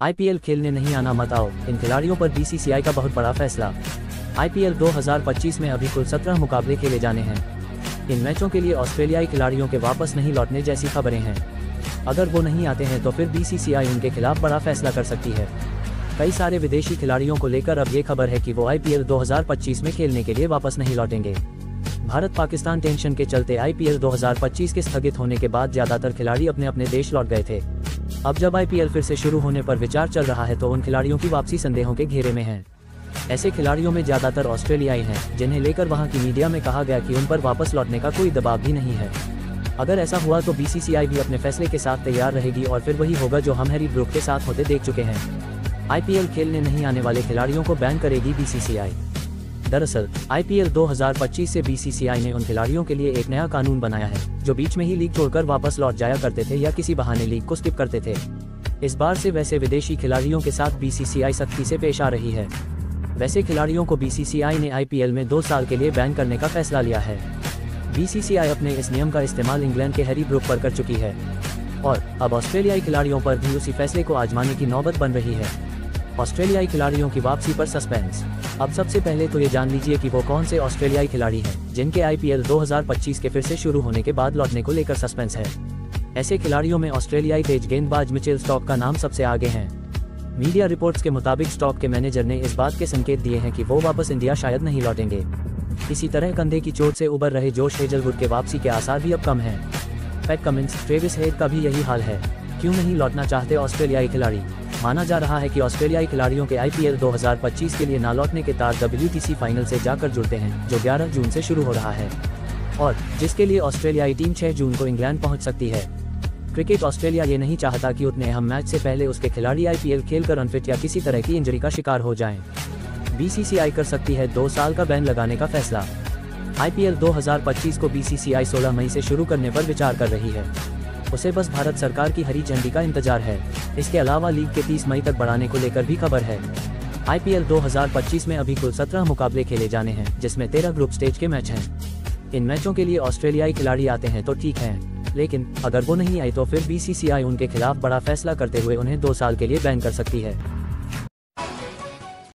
IPL खेलने नहीं आना मत आओ, इन खिलाड़ियों पर बीसीसीआई का बहुत बड़ा फैसला। आईपीएल 2025 में अभी कुल 17 मुकाबले खेले जाने हैं। इन मैचों के लिए ऑस्ट्रेलियाई खिलाड़ियों के वापस नहीं लौटने जैसी खबरें हैं। अगर वो नहीं आते हैं तो फिर बीसीसीआई उनके खिलाफ बड़ा फैसला कर सकती है। कई सारे विदेशी खिलाड़ियों को लेकर अब ये खबर है कि वो आईपीएल 2025 में खेलने के लिए वापस नहीं लौटेंगे। भारत पाकिस्तान टेंशन के चलते आईपीएल 2025 के स्थगित होने के बाद ज्यादातर खिलाड़ी अपने अपने देश लौट गए थे। अब जब आईपीएल फिर से शुरू होने पर विचार चल रहा है तो उन खिलाड़ियों की वापसी संदेहों के घेरे में है। ऐसे खिलाड़ियों में ज्यादातर ऑस्ट्रेलियाई हैं, जिन्हें लेकर वहां की मीडिया में कहा गया कि उन पर वापस लौटने का कोई दबाव भी नहीं है। अगर ऐसा हुआ तो बीसीसीआई भी अपने फैसले के साथ तैयार रहेगी और फिर वही होगा जो हम हैरी ब्रूक के साथ होते देख चुके हैं। आईपीएल खेलने नहीं आने वाले खिलाड़ियों को बैन करेगी बीसीसीआई। दरअसल आईपीएल 2025 से बीसीसीआई ने उन खिलाड़ियों के लिए एक नया कानून बनाया है जो बीच में ही लीग छोड़कर वापस लौट जाया करते थे या किसी बहाने लीग को स्किप करते थे। इस बार से वैसे विदेशी खिलाड़ियों के साथ बीसीसीआई सख्ती से पेश आ रही है। वैसे खिलाड़ियों को बीसीसीआई ने आईपीएल में 2 साल के लिए बैन करने का फैसला लिया है। बीसीसीआई अपने इस नियम का इस्तेमाल इंग्लैंड के हैरी ब्रूक पर कर चुकी है और अब ऑस्ट्रेलियाई खिलाड़ियों पर भी उसी फैसले को आजमाने की नौबत बन रही है। ऑस्ट्रेलियाई खिलाड़ियों की वापसी पर सस्पेंस। अब सबसे पहले तो ये जान लीजिए कि वो कौन से ऑस्ट्रेलियाई खिलाड़ी हैं जिनके आईपीएल 2025 के फिर से शुरू होने के बाद लौटने को लेकर सस्पेंस है। ऐसे खिलाड़ियों में ऑस्ट्रेलियाई तेज गेंदबाज मिचेल स्टॉक का नाम सबसे आगे है। मीडिया रिपोर्ट्स के मुताबिक स्टॉक के मैनेजर ने इस बात के संकेत दिए हैं कि वो वापस इंडिया शायद नहीं लौटेंगे। इसी तरह कंधे की चोट से उबर रहे जोश हेजलवुड के वापसी के आसार भी अब कम हैं। पैट कमिंस, ट्रेविस हेड का भी यही हाल है। क्यों नहीं लौटना चाहते ऑस्ट्रेलियाई खिलाड़ी? माना जा रहा है कि ऑस्ट्रेलियाई खिलाड़ियों के आईपीएल 2025 के लिए ना लौटने के तार WTC फाइनल से जाकर जुड़ते हैं जो 11 जून से शुरू हो रहा है और जिसके लिए ऑस्ट्रेलियाई टीम 6 जून को इंग्लैंड पहुंच सकती है। क्रिकेट ऑस्ट्रेलिया ये नहीं चाहता कि उतने अहम मैच से पहले उसके खिलाड़ी आईपीएल खेलकर अनफिट या किसी तरह की इंजरी का शिकार हो जाएं। बीसीसीआई कर सकती है 2 साल का बैन लगाने का फैसला। आईपीएल 2025 को बीसीसीआई 16 मई से शुरू करने पर विचार कर रही है। उसे बस भारत सरकार की हरी झंडी का इंतजार है। इसके अलावा लीग के 30 मई तक बढ़ाने को लेकर भी खबर है। आईपीएल 2025 में अभी कुल 17 मुकाबले खेले जाने हैं, जिसमें 13 ग्रुप स्टेज के मैच हैं। इन मैचों के लिए ऑस्ट्रेलियाई खिलाड़ी आते हैं तो ठीक है, लेकिन अगर वो नहीं आए तो फिर बीसीसीआई उनके खिलाफ बड़ा फैसला करते हुए उन्हें 2 साल के लिए बैन कर सकती है।